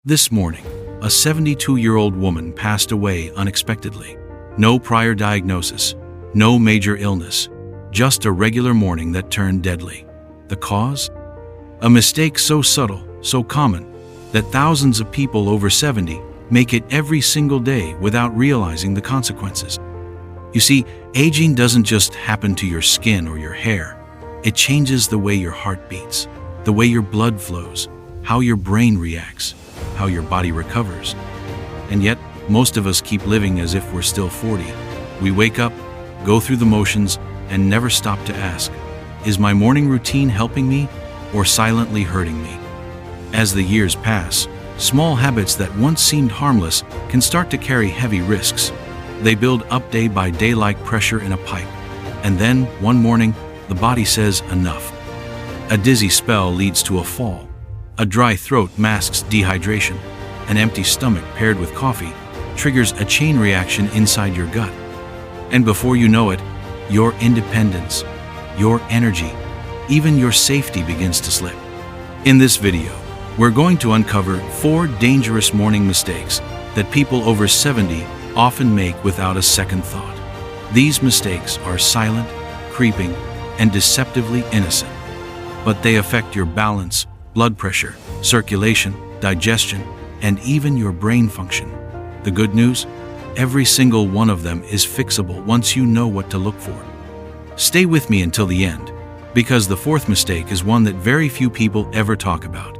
This morning, a 72-year-old woman passed away unexpectedly. No prior diagnosis, no major illness, just a regular morning that turned deadly. The cause? A mistake so subtle, so common, that thousands of people over 70 make it every single day without realizing the consequences. You see, aging doesn't just happen to your skin or your hair. It changes the way your heart beats, the way your blood flows, how your brain reacts, how your body recovers. And yet, most of us keep living as if we're still 40. We wake up, go through the motions, and never stop to ask, is my morning routine helping me or silently hurting me? As the years pass, small habits that once seemed harmless can start to carry heavy risks. They build up day by day like pressure in a pipe. And then, one morning, the body says enough. A dizzy spell leads to a fall. A dry throat masks dehydration. An empty stomach paired with coffee triggers a chain reaction inside your gut. And before you know it, your independence, your energy, even your safety begins to slip. In this video, we're going to uncover 4 dangerous morning mistakes that people over 70 often make without a second thought. These mistakes are silent, creeping, and deceptively innocent, but they affect your balance, blood pressure, circulation, digestion, and even your brain function. The good news? Every single one of them is fixable once you know what to look for. Stay with me until the end, because the 4th mistake is one that very few people ever talk about.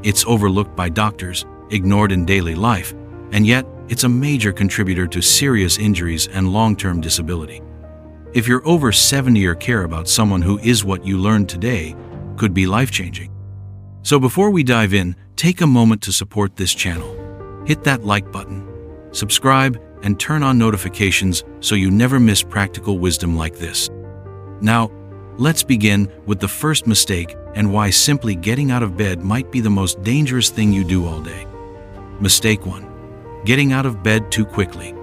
It's overlooked by doctors, ignored in daily life, and yet it's a major contributor to serious injuries and long-term disability. If you're over 70 or care about someone who is what you learned today, could be life-changing. So before we dive in, take a moment to support this channel. Hit that like button, subscribe, and turn on notifications so you never miss practical wisdom like this. Now, let's begin with the first mistake and why simply getting out of bed might be the most dangerous thing you do all day. Mistake 1. Getting out of bed too quickly.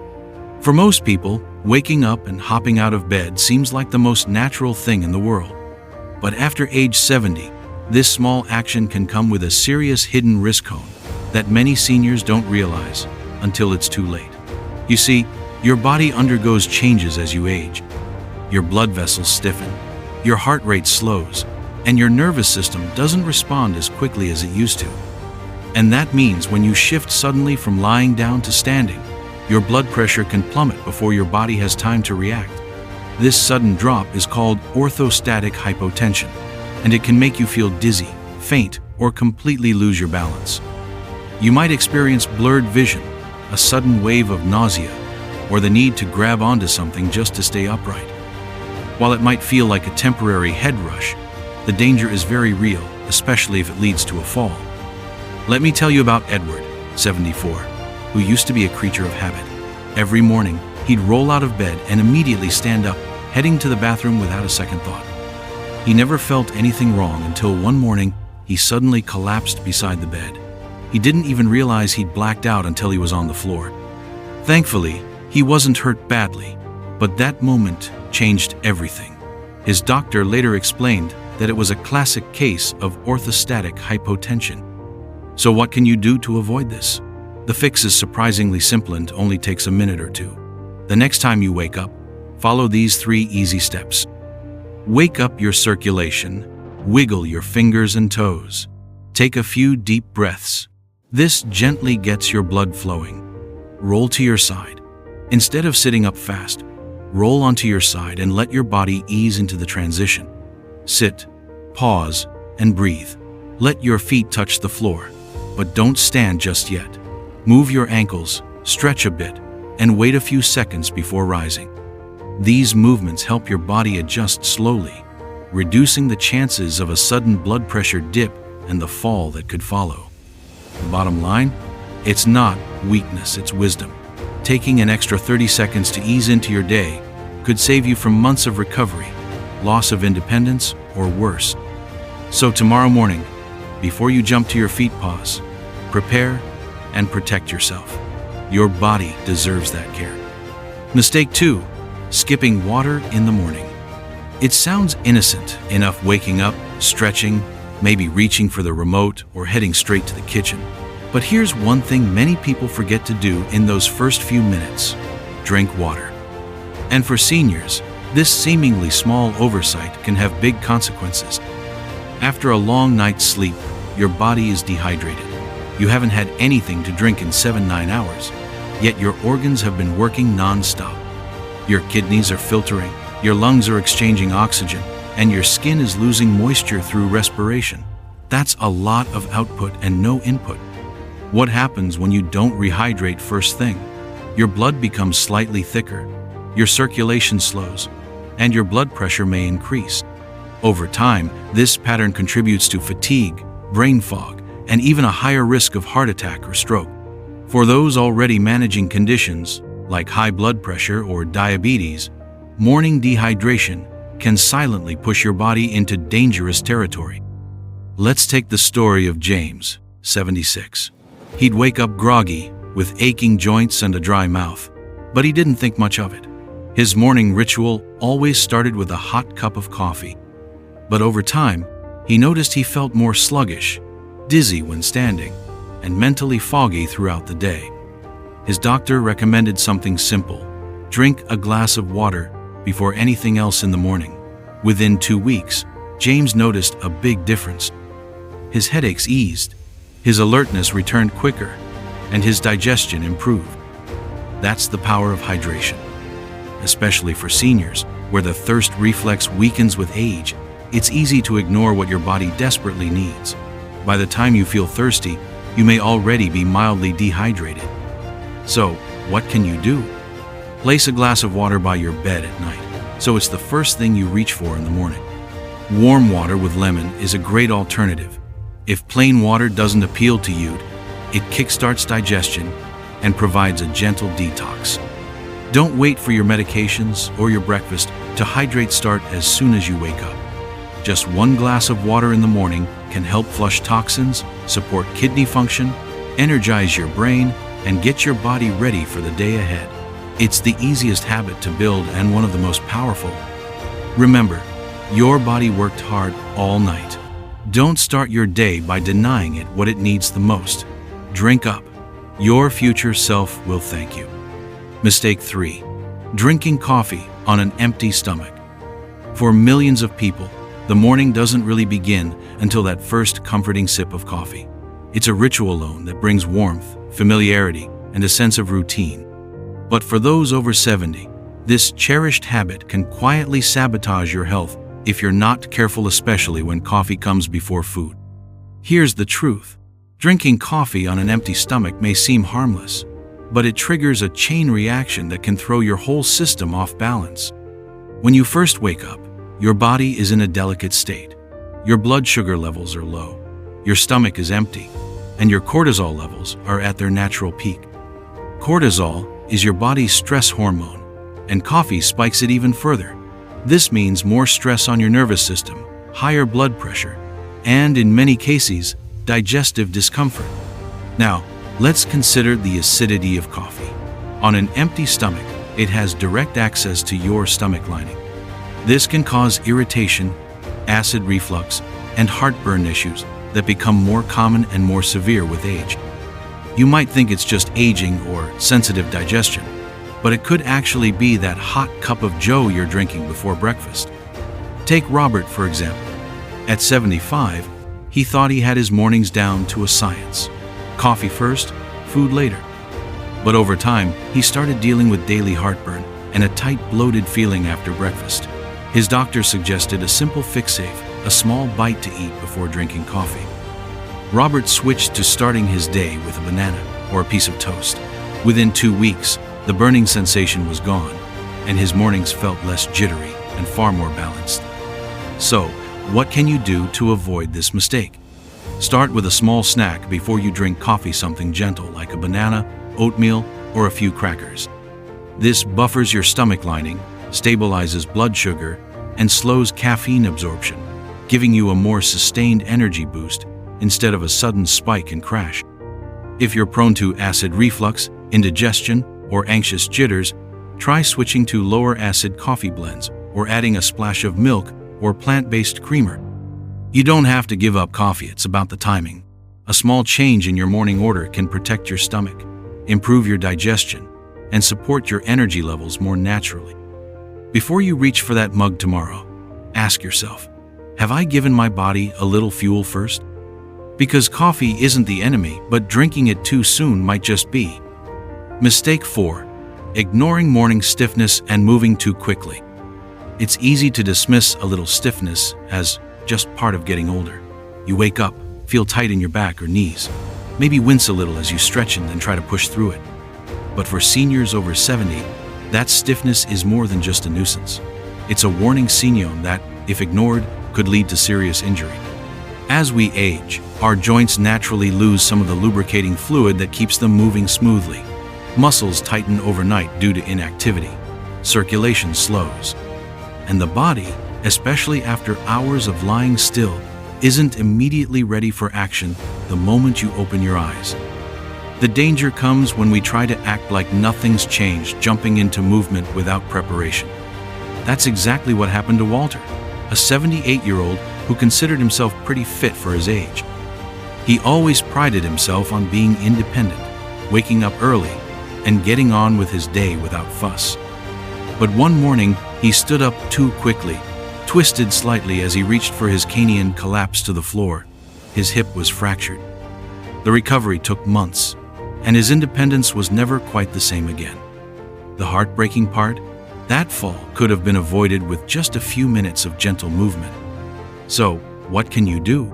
For most people, waking up and hopping out of bed seems like the most natural thing in the world. But after age 70, this small action can come with a serious hidden risk cone that many seniors don't realize until it's too late. You see, your body undergoes changes as you age. Your blood vessels stiffen, your heart rate slows, and your nervous system doesn't respond as quickly as it used to. And that means when you shift suddenly from lying down to standing, your blood pressure can plummet before your body has time to react. This sudden drop is called orthostatic hypotension, and it can make you feel dizzy, faint, or completely lose your balance. You might experience blurred vision, a sudden wave of nausea, or the need to grab onto something just to stay upright. While it might feel like a temporary head rush, the danger is very real, especially if it leads to a fall. Let me tell you about Edward, 74, who used to be a creature of habit. Every morning, he'd roll out of bed and immediately stand up, heading to the bathroom without a second thought. He never felt anything wrong until one morning, he suddenly collapsed beside the bed. He didn't even realize he'd blacked out until he was on the floor. Thankfully, he wasn't hurt badly, but that moment changed everything. His doctor later explained that it was a classic case of orthostatic hypotension. So what can you do to avoid this? The fix is surprisingly simple and only takes a minute or two. The next time you wake up, follow these 3 easy steps. Wake up your circulation, wiggle your fingers and toes. Take a few deep breaths. This gently gets your blood flowing. Roll to your side. Instead of sitting up fast, roll onto your side and let your body ease into the transition. Sit, pause, and breathe. Let your feet touch the floor, but don't stand just yet. Move your ankles, stretch a bit, and wait a few seconds before rising. These movements help your body adjust slowly, reducing the chances of a sudden blood pressure dip and the fall that could follow. Bottom line, it's not weakness, it's wisdom. Taking an extra 30 seconds to ease into your day could save you from months of recovery, loss of independence, or worse. So tomorrow morning, before you jump to your feet, pause, prepare, and protect yourself. Your body deserves that care. Mistake 2. Skipping water in the morning. It sounds innocent enough, waking up, stretching, maybe reaching for the remote or heading straight to the kitchen. But here's one thing many people forget to do in those first few minutes: drink water. And for seniors, this seemingly small oversight can have big consequences. After a long night's sleep, your body is dehydrated. You haven't had anything to drink in 7-9 hours, yet your organs have been working non-stop. Your kidneys are filtering, your lungs are exchanging oxygen, and your skin is losing moisture through respiration. That's a lot of output and no input. What happens when you don't rehydrate first thing? Your blood becomes slightly thicker, your circulation slows, and your blood pressure may increase. Over time, this pattern contributes to fatigue, brain fog, and even a higher risk of heart attack or stroke. For those already managing conditions like high blood pressure or diabetes, morning dehydration can silently push your body into dangerous territory. Let's take the story of James, 76. He'd wake up groggy, with aching joints and a dry mouth, but he didn't think much of it. His morning ritual always started with a hot cup of coffee. But over time, he noticed he felt more sluggish, dizzy when standing, and mentally foggy throughout the day. His doctor recommended something simple: drink a glass of water before anything else in the morning. Within 2 weeks, James noticed a big difference. His headaches eased, his alertness returned quicker, and his digestion improved. That's the power of hydration. Especially for seniors, where the thirst reflex weakens with age, it's easy to ignore what your body desperately needs. By the time you feel thirsty, you may already be mildly dehydrated. So, what can you do? Place a glass of water by your bed at night, so it's the first thing you reach for in the morning. Warm water with lemon is a great alternative. If plain water doesn't appeal to you, it kickstarts digestion and provides a gentle detox. Don't wait for your medications or your breakfast to hydrate. Start as soon as you wake up. Just 1 glass of water in the morning can help flush toxins, support kidney function, energize your brain, and get your body ready for the day ahead. It's the easiest habit to build and one of the most powerful. Remember, your body worked hard all night. Don't start your day by denying it what it needs the most. Drink up. Your future self will thank you. Mistake 3. Drinking coffee on an empty stomach. For millions of people, the morning doesn't really begin until that first comforting sip of coffee. It's a ritual alone that brings warmth, familiarity, and a sense of routine. But for those over 70, this cherished habit can quietly sabotage your health if you're not careful, especially when coffee comes before food. Here's the truth. Drinking coffee on an empty stomach may seem harmless, but it triggers a chain reaction that can throw your whole system off balance. When you first wake up, your body is in a delicate state. Your blood sugar levels are low, your stomach is empty, and your cortisol levels are at their natural peak. Cortisol is your body's stress hormone, and coffee spikes it even further. This means more stress on your nervous system, higher blood pressure, and in many cases, digestive discomfort. Now, let's consider the acidity of coffee. On an empty stomach, it has direct access to your stomach lining. This can cause irritation, acid reflux, and heartburn issues that become more common and more severe with age. You might think it's just aging or sensitive digestion, but it could actually be that hot cup of joe you're drinking before breakfast. Take Robert, for example. At 75, he thought he had his mornings down to a science. Coffee first, food later. But over time, he started dealing with daily heartburn and a tight, bloated feeling after breakfast. His doctor suggested a simple fix-safe, a small bite to eat before drinking coffee. Robert switched to starting his day with a banana or a piece of toast. Within 2 weeks, the burning sensation was gone, and his mornings felt less jittery and far more balanced. So, what can you do to avoid this mistake? Start with a small snack before you drink coffee, something gentle like a banana, oatmeal, or a few crackers. This buffers your stomach lining, stabilizes blood sugar, and slows caffeine absorption, giving you a more sustained energy boost instead of a sudden spike and crash. If you're prone to acid reflux, indigestion, or anxious jitters, try switching to lower acid coffee blends or adding a splash of milk or plant-based creamer. You don't have to give up coffee, it's about the timing. A small change in your morning order can protect your stomach, improve your digestion, and support your energy levels more naturally. Before you reach for that mug tomorrow, ask yourself, have I given my body a little fuel first? Because coffee isn't the enemy, but drinking it too soon might just be. Mistake 4. Ignoring morning stiffness and moving too quickly. It's easy to dismiss a little stiffness as just part of getting older. You wake up, feel tight in your back or knees, maybe wince a little as you stretch and then try to push through it. But for seniors over 70, that stiffness is more than just a nuisance. It's a warning signal that, if ignored, could lead to serious injury. As we age, our joints naturally lose some of the lubricating fluid that keeps them moving smoothly. Muscles tighten overnight due to inactivity. Circulation slows. And the body, especially after hours of lying still, isn't immediately ready for action the moment you open your eyes. The danger comes when we try to act like nothing's changed, jumping into movement without preparation. That's exactly what happened to Walter, a 78-year-old who considered himself pretty fit for his age. He always prided himself on being independent, waking up early, and getting on with his day without fuss. But one morning, he stood up too quickly, twisted slightly as he reached for his cane and collapsed to the floor. His hip was fractured. The recovery took months, and his independence was never quite the same again. The heartbreaking part? That fall could have been avoided with just a few minutes of gentle movement. So, what can you do?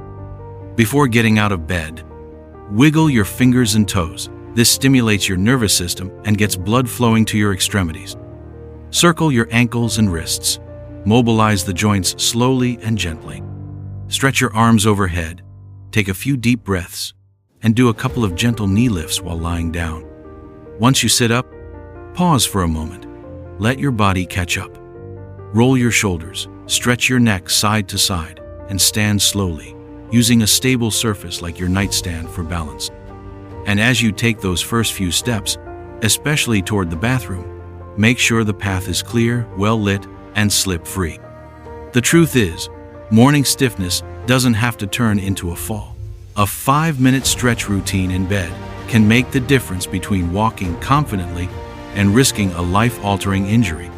Before getting out of bed, wiggle your fingers and toes. This stimulates your nervous system and gets blood flowing to your extremities. Circle your ankles and wrists. Mobilize the joints slowly and gently. Stretch your arms overhead. Take a few deep breaths, and do a couple of gentle knee lifts while lying down. Once you sit up, pause for a moment. Let your body catch up. Roll your shoulders, stretch your neck side to side, and stand slowly, using a stable surface like your nightstand for balance. And as you take those first few steps, especially toward the bathroom, make sure the path is clear, well lit, and slip-free. The truth is, morning stiffness doesn't have to turn into a fall. A 5-minute stretch routine in bed can make the difference between walking confidently and risking a life-altering injury.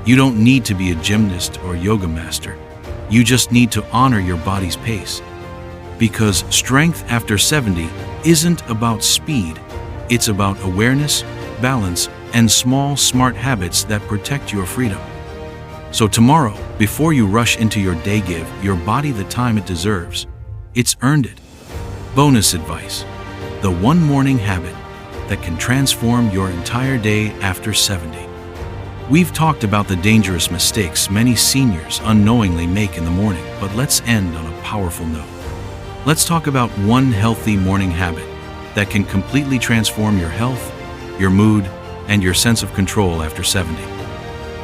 You don't need to be a gymnast or yoga master. You just need to honor your body's pace. Because strength after 70 isn't about speed. It's about awareness, balance, and small, smart habits that protect your freedom. So tomorrow, before you rush into your day, give your body the time it deserves. It's earned it. Bonus advice: the one morning habit that can transform your entire day after 70. We've talked about the dangerous mistakes many seniors unknowingly make in the morning, but let's end on a powerful note. Let's talk about one healthy morning habit that can completely transform your health, your mood, and your sense of control after 70.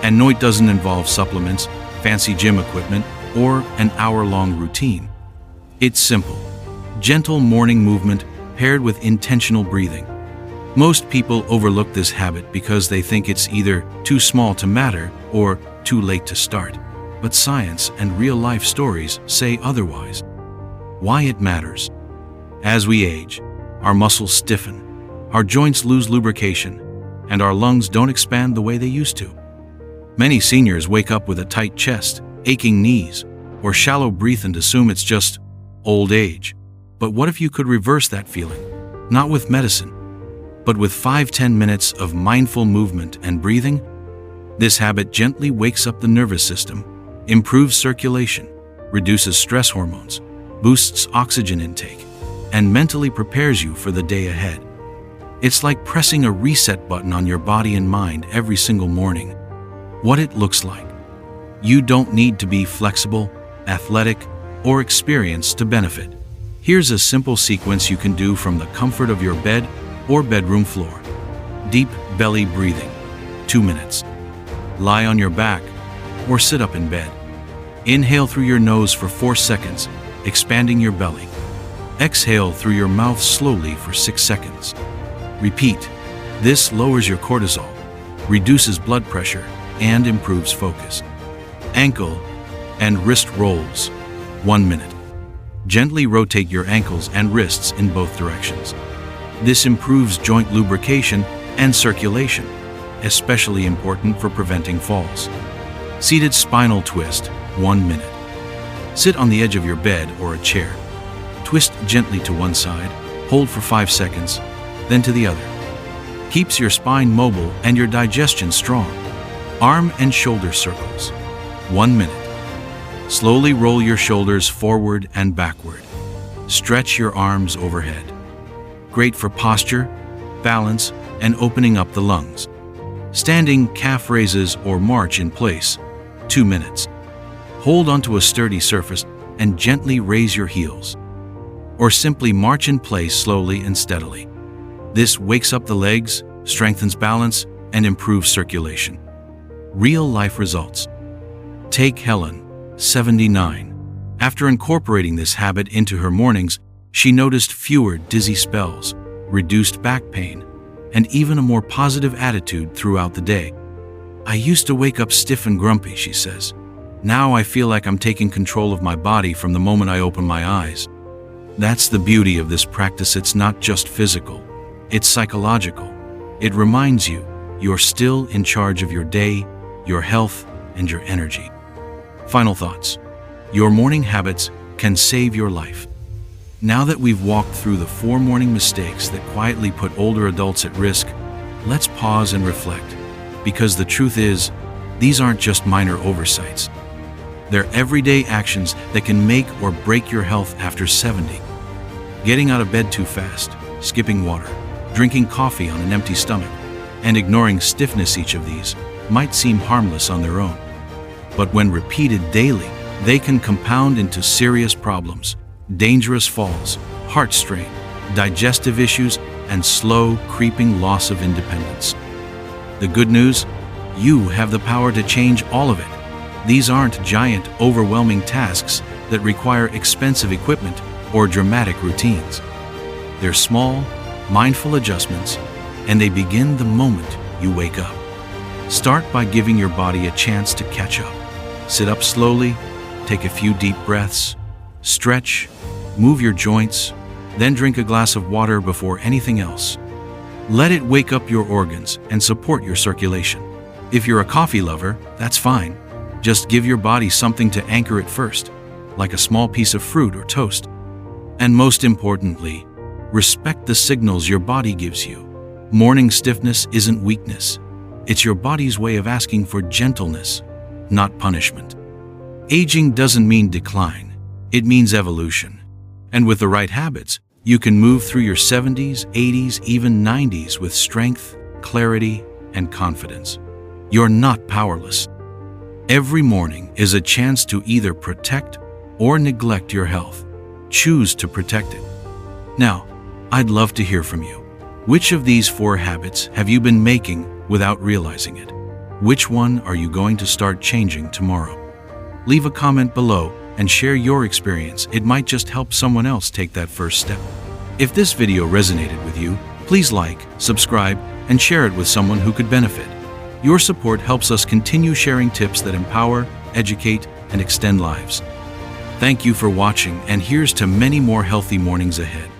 And no, it doesn't involve supplements, fancy gym equipment, or an hour-long routine. It's simple. Gentle morning movement paired with intentional breathing. Most people overlook this habit because they think it's either too small to matter or too late to start. But science and real-life stories say otherwise. Why it matters. As we age, our muscles stiffen, our joints lose lubrication, and our lungs don't expand the way they used to. Many seniors wake up with a tight chest, aching knees, or shallow breath and assume it's just old age. But what if you could reverse that feeling? Not with medicine, but with 5-10 minutes of mindful movement and breathing. This habit gently wakes up the nervous system, improves circulation, reduces stress hormones, boosts oxygen intake, and mentally prepares you for the day ahead. It's like pressing a reset button on your body and mind every single morning. What it looks like. You don't need to be flexible, athletic, or experienced to benefit. Here's a simple sequence you can do from the comfort of your bed or bedroom floor. Deep belly breathing, 2 minutes. Lie on your back or sit up in bed. Inhale through your nose for 4 seconds, expanding your belly. Exhale through your mouth slowly for 6 seconds. Repeat. This lowers your cortisol, reduces blood pressure, and improves focus. Ankle and wrist rolls, 1 minute. Gently rotate your ankles and wrists in both directions. This improves joint lubrication and circulation, especially important for preventing falls. Seated spinal twist, 1 minute. Sit on the edge of your bed or a chair. Twist gently to one side, hold for 5 seconds, then to the other. Keeps your spine mobile and your digestion strong. Arm and shoulder circles, 1 minute. Slowly roll your shoulders forward and backward. Stretch your arms overhead. Great for posture, balance, and opening up the lungs. Standing calf raises or march in place, 2 minutes. Hold onto a sturdy surface and gently raise your heels. Or simply march in place slowly and steadily. This wakes up the legs, strengthens balance, and improves circulation. Real-life results. Take Helen, 79. After incorporating this habit into her mornings, she noticed fewer dizzy spells, reduced back pain, and even a more positive attitude throughout the day. I used to wake up stiff and grumpy, she says. Now I feel like I'm taking control of my body from the moment I open my eyes. That's the beauty of this practice. It's not just physical, it's psychological. It reminds you you're still in charge of your day, your health, and your energy. Final thoughts. Your morning habits can save your life. Now that we've walked through the 4 morning mistakes that quietly put older adults at risk, let's pause and reflect. Because the truth is, these aren't just minor oversights. They're everyday actions that can make or break your health after 70. Getting out of bed too fast, skipping water, drinking coffee on an empty stomach, and ignoring stiffness. Each of these might seem harmless on their own. But when repeated daily, they can compound into serious problems, dangerous falls, heart strain, digestive issues, and slow, creeping loss of independence. The good news? You have the power to change all of it. These aren't giant, overwhelming tasks that require expensive equipment or dramatic routines. They're small, mindful adjustments, and they begin the moment you wake up. Start by giving your body a chance to catch up. Sit up slowly, take a few deep breaths, stretch, move your joints, then drink a glass of water before anything else. Let it wake up your organs and support your circulation. If you're a coffee lover, that's fine. Just give your body something to anchor it first, like a small piece of fruit or toast. And most importantly, respect the signals your body gives you. Morning stiffness isn't weakness. It's your body's way of asking for gentleness, not punishment. Aging doesn't mean decline. It means evolution. And with the right habits, you can move through your 70s, 80s, even 90s with strength, clarity, and confidence. You're not powerless. Every morning is a chance to either protect or neglect your health. Choose to protect it. Now, I'd love to hear from you. Which of these 4 habits have you been making without realizing it? Which one are you going to start changing tomorrow? Leave a comment below and share your experience. It might just help someone else take that first step. If this video resonated with you, please like, subscribe, and share it with someone who could benefit. Your support helps us continue sharing tips that empower, educate, and extend lives. Thank you for watching, and here's to many more healthy mornings ahead.